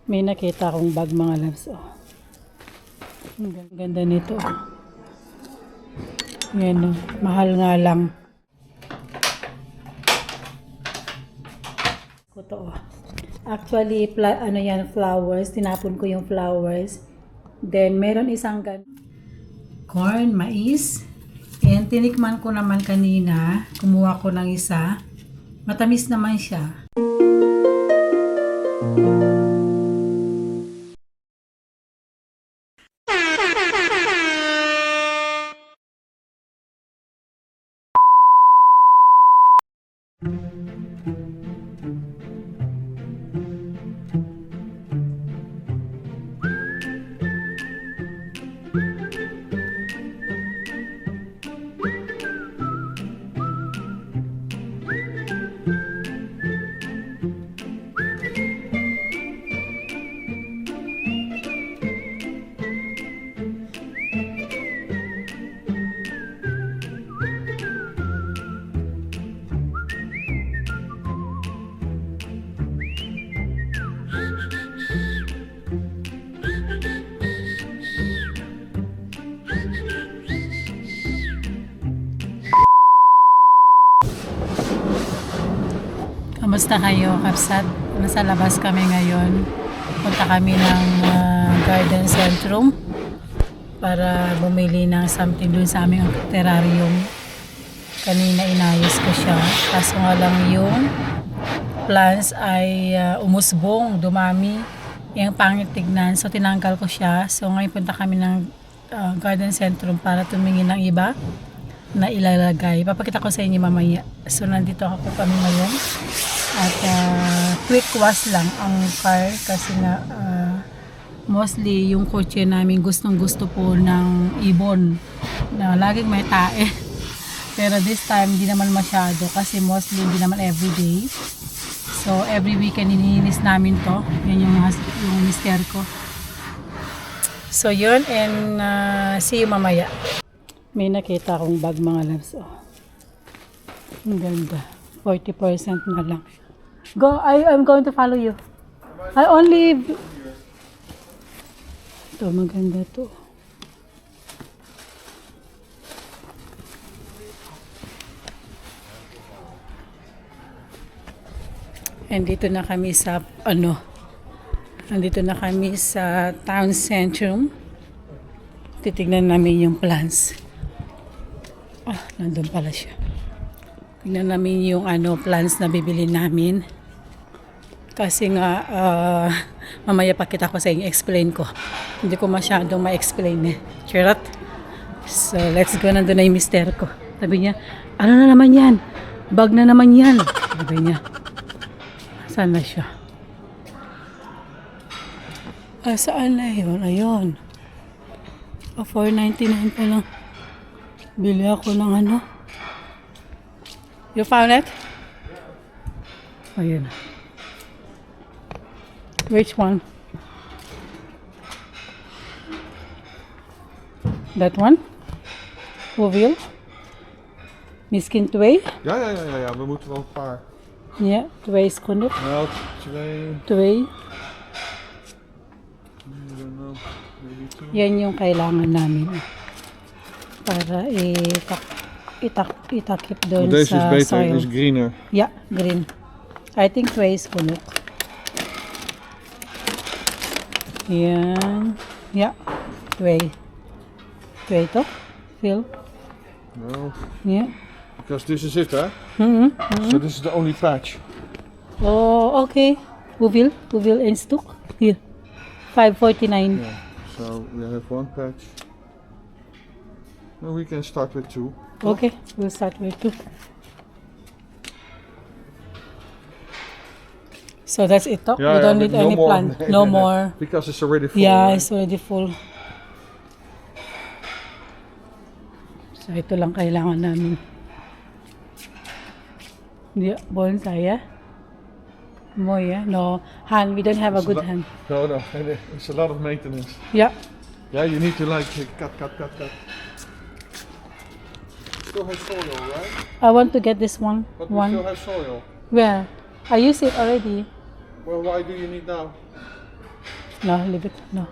May nakita akong bag mga loves. Oh. Ang ganda nito. Yan, oh. Mahal nga lang. Ito, oh. Actually, ano yan, flowers. Tinapon ko yung flowers. Then, meron isang corn, mais. And tinikman ko naman kanina. Kumuha ko ng isa. Matamis naman siya. Kamusta kayo, Kapsat? Nasa labas kami ngayon. Punta kami ng Garden Centrum para bumili ng something dun sa aming terrarium. Kanina inayos ko siya. Kaso nga lang yung plants ay umusbong, dumami. Yung pangit tignan. So tinanggal ko siya. So ngayon punta kami ng Garden Centrum para tumingin ng iba na ilalagay. Papakita ko sa inyo mamaya. So nandito ako kami ngayon. At quick wash lang ang car kasi nga mostly yung kotse namin gustong gusto po ng ibon na laging may tae. Pero this time hindi naman masyado kasi mostly hindi naman everyday. So every weekend iniinis namin to. Yan yung mister ko. So yun, and see you mamaya. May nakita akong bag mga loves. Oh. Ang ganda. 40% na lang. Go, I'm going to follow you. I only... Ito, maganda to. And dito na kami sa, nandito na kami sa Town Centrum. Titignan namin yung plants. Nandun pala siya. Tignan namin yung plants na bibili namin. Kasi nga, mamaya pakita ko sa inyo, explain ko. Hindi ko masyadong ma-explain eh. Charot. So, let's go. Nandun na yung mister ko. Sabi niya, ano na naman yan? Bag na naman yan. Sabi niya. Saan na siya? Saan na yun? Ayun. $4.99 pa lang. Bili ako ng You found it? Ayun. Which one? That one? Hoeveel? Misschien 2? Ja. We moeten wel een paar. Ja, 2 is genoeg. Nou, 2. 2. I don't know. Maybe 2. Yan yung kailangan namin. Para itakip doon Deze sa is beter, soil. is greener. Ja, green. I think 2 is genoeg. Yan. Ja, 2. 2 toch? Veel? No, Ja. because this is it, huh? So this is the only patch. Oh, okay. Hoeveel? Hoeveel in stuk? Hier. 5.49. Yeah. So we have one patch. And we can start with 2. Okay, we'll start with 2. So that's it, toch? We don't need no any more. plant. No more. Because it's already full. Yeah, right? it's already full. So ito lang kailangan namin. Yeah, bonsai, yeah? More, yeah? No, hand. We don't have a good hand. No, it's a lot of maintenance. Yeah. Yeah, you need to like cut. Still has soil, right? I want to get this one. But we still have soil. Where? I use it already. Well, why do you need now? No, leave it. No.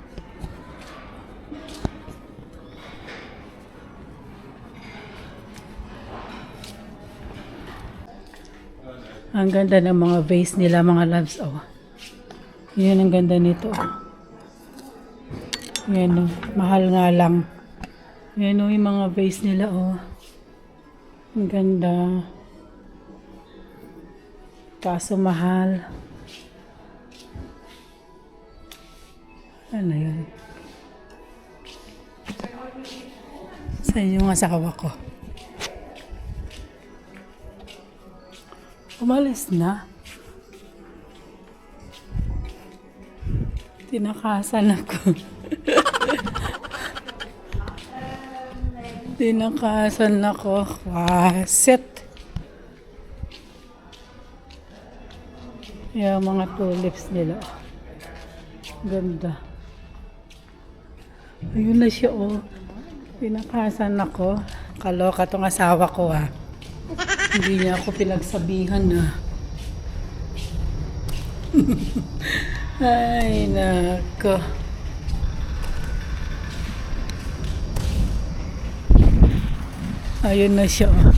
Ang ganda ng mga vase nila, mga loves. Oh. Yan ang ganda nito. Yan, oh. Mahal nga lang. Yan, oh, yung mga vase nila. Oh. Ang ganda. Kaso mahal. Ano yun? Sa yung asawa ko. Umalis na. Tinakasan ako. Tinakasan ako. Wasit. Yung mga tulips nila. Ganda. Ayun na siya, oh. Pinakasan ako. Kaloka tong asawa ko, ah. Hindi niya ako pinagsabihan, ah. Ay, nako. Ayun na siya, oh.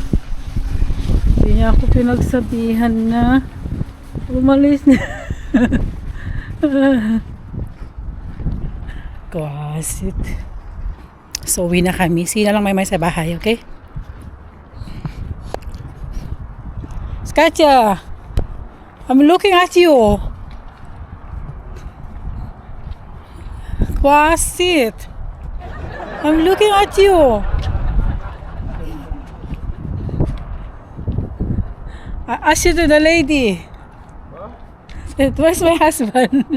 Hindi niya ako pinagsabihan na umalis na. Kwasit. So, uwi na kami. Sino lang may sa bahay, okay? Katya, I'm looking at you. Kwasit. I'm looking at you. I asked you to the lady. What? Where's my husband?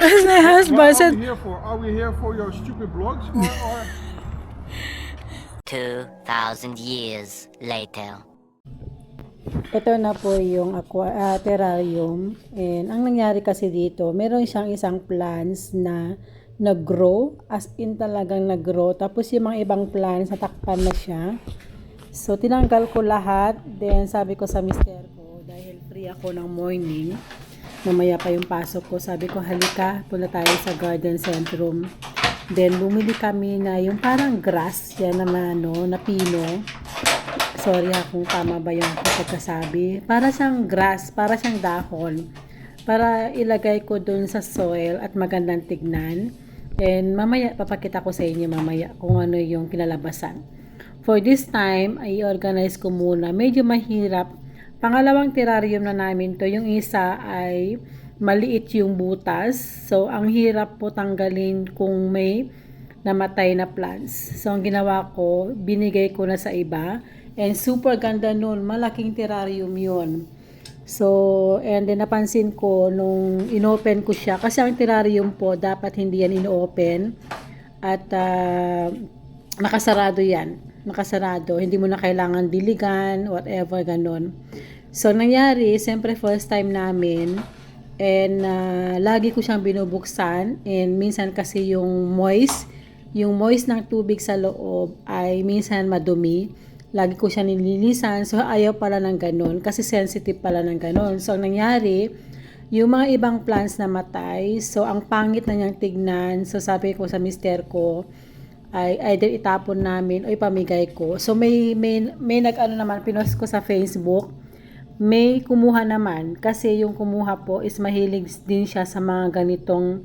Where's my husband? Are we here for your stupid blogs or 2,000 years later. Ito na po yung terrarium. And ang nangyari kasi dito, meron siyang isang plants na nag-grow. As in talagang nag-grow. Tapos yung mga ibang plants, natakpan na siya. So, tinanggal ko lahat. Then, sabi ko sa mister ko, dahil free ako ng morning, mamaya pa yung pasok ko, sabi ko, halika, punta tayo sa garden centrum. Then, bumili kami na yung parang grass, yan naman, no, na pino. Sorry ha kung tama ba yung pagkasabi. Para siyang grass, para siyang dahon. Para ilagay ko dun sa soil at magandang tignan. And mamaya, papakita ko sa inyo mamaya kung ano yung kinalabasan. For this time, ay organize ko muna. Medyo mahirap. Pangalawang terrarium na namin to. Yung isa ay maliit yung butas. So, ang hirap po tanggalin kung may namatay na plants. So, ang ginawa ko, binigay ko na sa iba. And super ganda nun. Malaking terrarium yun. So, and then napansin ko nung inopen ko siya. Kasi ang terrarium po, dapat hindi yan ino-open. At nakasarado yan. Nakasarado. Hindi mo na kailangan diligan, whatever, ganun. So, nangyari, siyempre first time namin. And lagi ko siyang binubuksan and minsan kasi yung moist ng tubig sa loob ay minsan madumi. Lagi ko siya nililisan, so ayaw pala ng ganun kasi sensitive pala ng ganun. So ang nangyari, yung mga ibang plants na matay, so ang pangit na niyang tignan. So sabi ko sa mister ko ay either itapon namin o ipamigay ko. So may nag-ano naman, pinost ko sa Facebook. May kumuha naman kasi yung kumuha po is mahilig din siya sa mga ganitong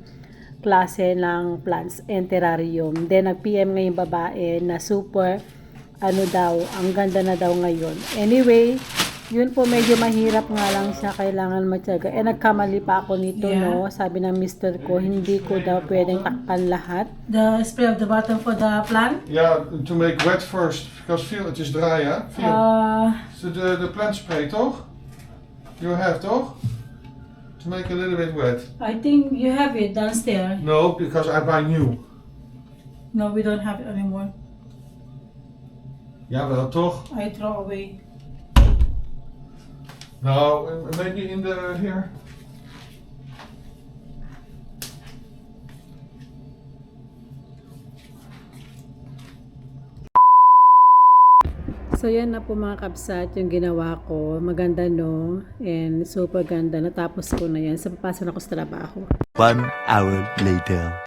klase ng plants and terrarium. Then nag-PM nga yung babae na super ang ganda na daw ngayon. Anyway, yun po medyo mahirap nga lang siya, kailangan matyaga. Nagkamali pa ako nito, no? Sabi ng mister ko, hindi ko daw pwedeng takpan lahat. The spray of the bottom for the plant? Yeah, to make wet first, because feel het is dry, hè? Feel. So the plant spray, toch? You have, toch? To make a little bit wet. I think you have it downstairs. No, because I buy new. No, we don't have it anymore. Jawel, toch? I throw away. No, maybe in the here. So So yan na po mga kabsat yung ginawa ko. Maganda no? And super ganda. Natapos ko na yan. So papasok ako sa trabaho. 1 hour later.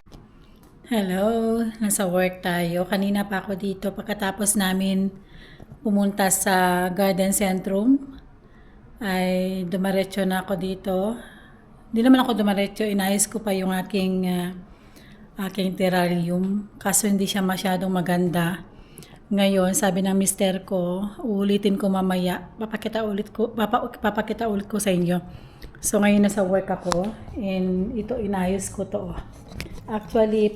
Hello! Nasa work tayo. Kanina pa ako dito pagkatapos namin pumunta sa Garden Centrum. Ay dumaretso na ako dito. Hindi naman ako dumaretso. Inayos ko pa yung aking terrarium. Kaso hindi siya masyadong maganda. Ngayon, sabi ng mister ko, uulitin ko mamaya. Papakita ulit ko sa inyo. So, ngayon nasa work ako. And ito, inayos ko to. Actually,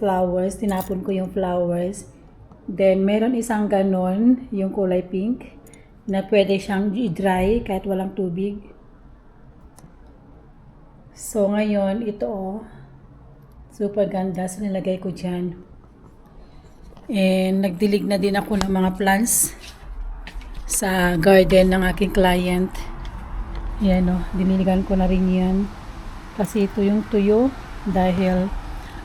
flowers. Tinapon ko yung flowers. Then, meron isang ganon, yung kulay pink, na pwede siyang i-dry kahit walang tubig. So, ngayon, ito, super ganda. So, nilagay ko dyan. And nagdilig na din ako ng mga plants sa garden ng aking client. Yan o, diniligan ko na rin yan. Kasi ito yung tuyo dahil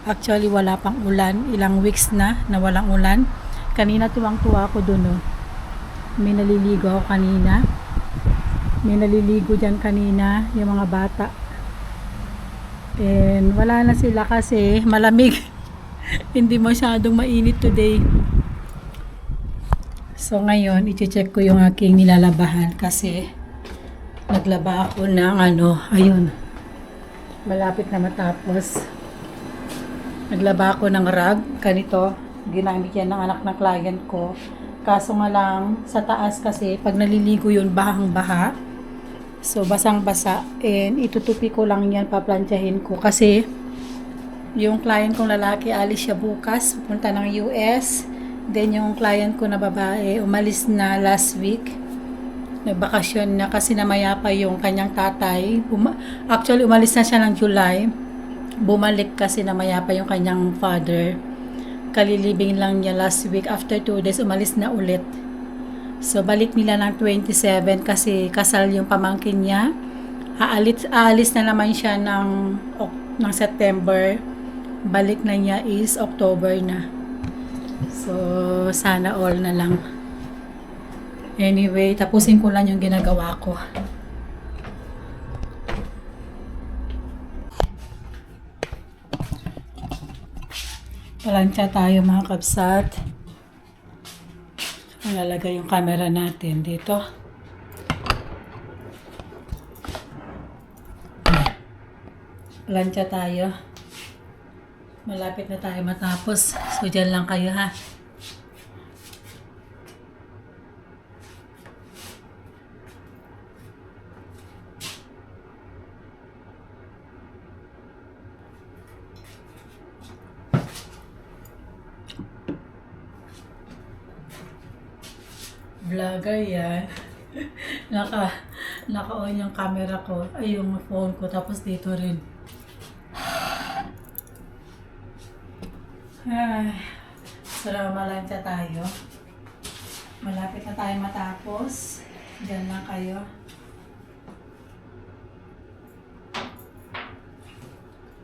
actually wala pang ulan. Ilang weeks na walang ulan. Kanina tuwang-tuwa ako dun o. May naliligo ako kanina. May naliligo dyan kanina yung mga bata. And wala na sila kasi malamig. Hindi masyadong mainit today. So ngayon, i-check ko yung aking nilalabahan kasi naglaba ako ng ayun. Malapit na matapos. Naglaba ako ng rug. Ganito, ginamit yan ng anak ng client ko. Kaso nga lang, sa taas kasi, pag naliligo yun, bahang-baha. So, basang-basa. And itutupi ko lang yan, paplantyahin ko. Kasi, yung client kong lalaki, alis siya bukas, pupunta ng US. Then yung client ko na babae, umalis na last week. Nagbakasyon na kasi namayapa yung kanyang tatay. Actually, umalis na siya ng July. Bumalik kasi namayapa yung kanyang father. Kalilibing lang niya last week. After 2 days, umalis na ulit. So, balik nila ng 27 kasi kasal yung pamangkin niya. Aalis na naman siya ng September. Balik na niya is October na. So, sana all na lang. Anyway, tapusin ko lang yung ginagawa ko. Palansya tayo mga kabsat. Lalagay yung camera natin dito. Palansya tayo. Malapit na tayo matapos. So, dyan lang kayo ha. Vlogger yan. Naka-on yung camera ko. Ay, yung phone ko. Tapos dito rin. So, malansya tayo. Malapit na tayo matapos. Diyan lang kayo.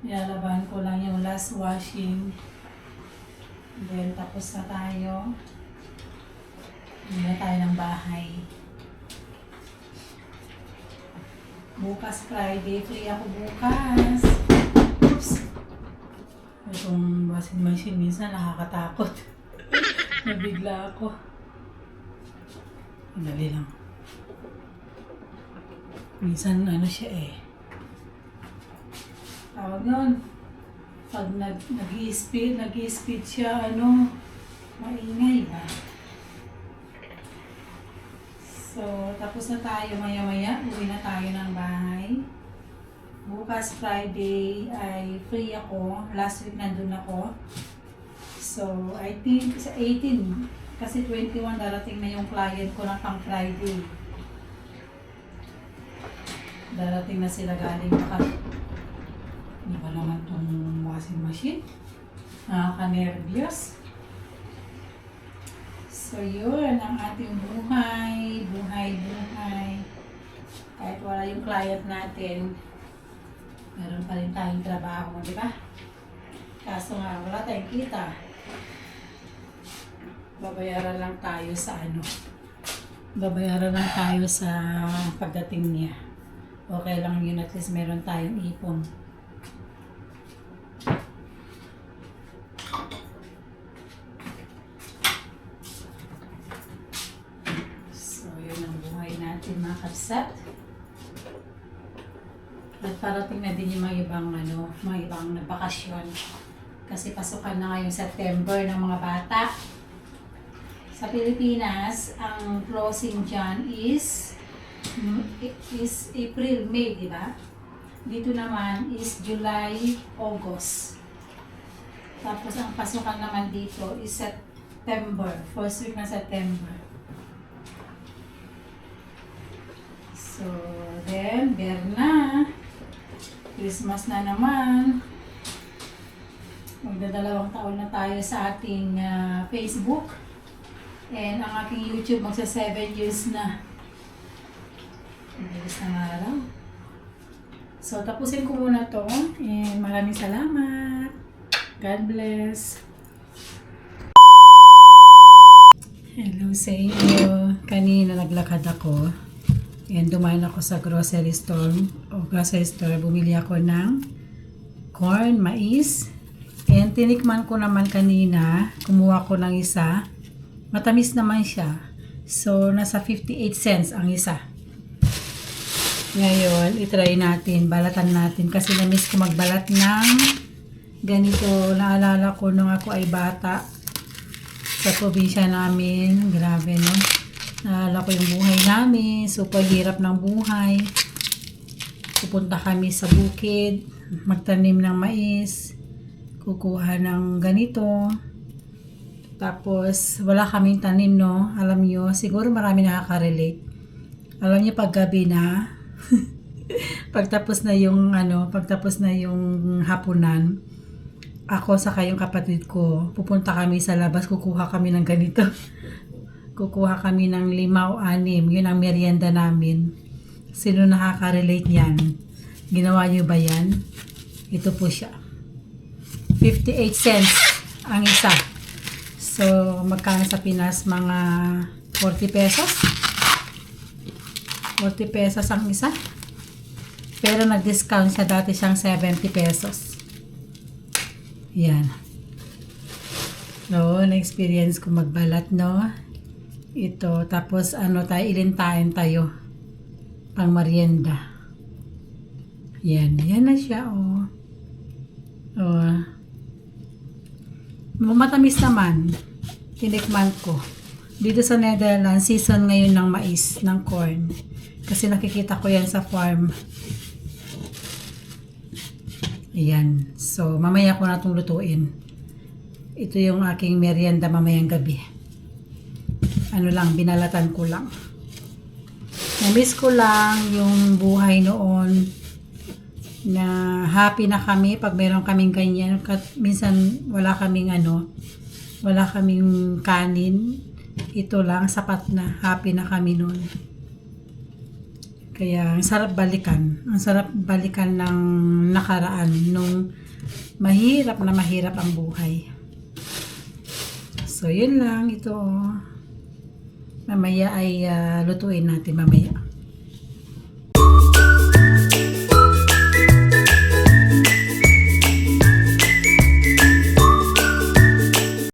Ilalaban ko lang yung last washing. Then, tapos na tayo. Hindi na tayo ng bahay. Bukas Friday. Free ako bukas. Oops. Itong washing machine minsan nakakatakot. Nabigla ako. Dali lang. Minsan siya tawag nun. Pag nag-i-speed siya maingay ba? So, tapos na tayo maya-maya. Uwi na tayo ng bahay. Bukas Friday ay free ako. Last week nandun ako. So, I think sa 18. Kasi 21 darating na yung client ko na pang Friday. Darating na sila galing Di ba naman itong washing machine? Nakaka-nervyos. So, yun ang ating buhay. Buhay. Kahit wala yung client natin, meron pa rin tayong trabaho, di ba? Kaso nga, wala tayong kita. Babayaran lang tayo sa ano. Babayaran lang tayo sa pagdating niya. Okay lang yun, at least meron tayong ipon. So, yun ang buhay natin mga kapsat. At parating na din yung mga ibang nagbakasyon. Kasi pasukan na ngayong September ng mga bata. Sa Pilipinas, ang closing dyan is April, May, di ba? Dito naman is July, August. Tapos ang pasukan naman dito is September, first week na September. So, then, Berna. Christmas na naman. Magdadalawang taon na tayo sa ating Facebook. And ang aking YouTube magsa 7 years na. Bilis ng araw. So, tapusin ko muna to. And maraming salamat. God bless. Hello sa inyo. Kanina naglakad ako. And dumaan ako sa grocery store. Bumili ako ng corn, mais. And tinikman ko naman kanina. Kumuha ko ng isa. Matamis naman siya. So, nasa 58 cents ang isa. Ngayon, itry natin. Balatan natin. Kasi na-miss ko magbalat ng ganito. Naalala ko nung ako ay bata. Sa probinsya namin. Grabe, no? Naalala ko yung buhay namin. Super hirap ng buhay. Pupunta kami sa bukid. Magtanim ng mais. Kukuha ng ganito. Tapos, wala kaming tanim, no? Alam nyo, siguro marami nakaka-relate. Alam nyo, pag gabi na, pagtapos na yung hapunan, ako saka yung kapatid ko, pupunta kami sa labas, kukuha kami ng ganito. Kukuha kami ng 5 o 6. Yun ang merienda namin. Sino nakaka-relate yan? Ginawa nyo ba yan? Ito po siya. 58 cents ang isa. So, magkano sa Pinas? Mga 40 pesos? 40 pesos ang isa. Pero nag-discount siya. Dati siyang 70 pesos. Yan. So, na-experience ko magbalat, no? Ito. Tapos, ilintayin tayo. Pang merienda. Yan. Yan na siya, oh. Oh. Matamis naman. Tinikman ko. Dito sa Netherlands, season ngayon ng mais, ng corn. Kasi nakikita ko yan sa farm. Ayan. So, mamaya ko na itong lutuin. Ito yung aking merienda mamayang gabi. Binalatan ko lang. Na-miss ko lang yung buhay noon na happy na kami pag meron kaming ganyan. Minsan wala kaming kanin. Ito lang, sapat na. Happy na kami noon. Kaya ang sarap balikan. Ang sarap balikan ng nakaraan nung mahirap na mahirap ang buhay. So yun lang ito. Mamaya ay lutuin natin mamaya.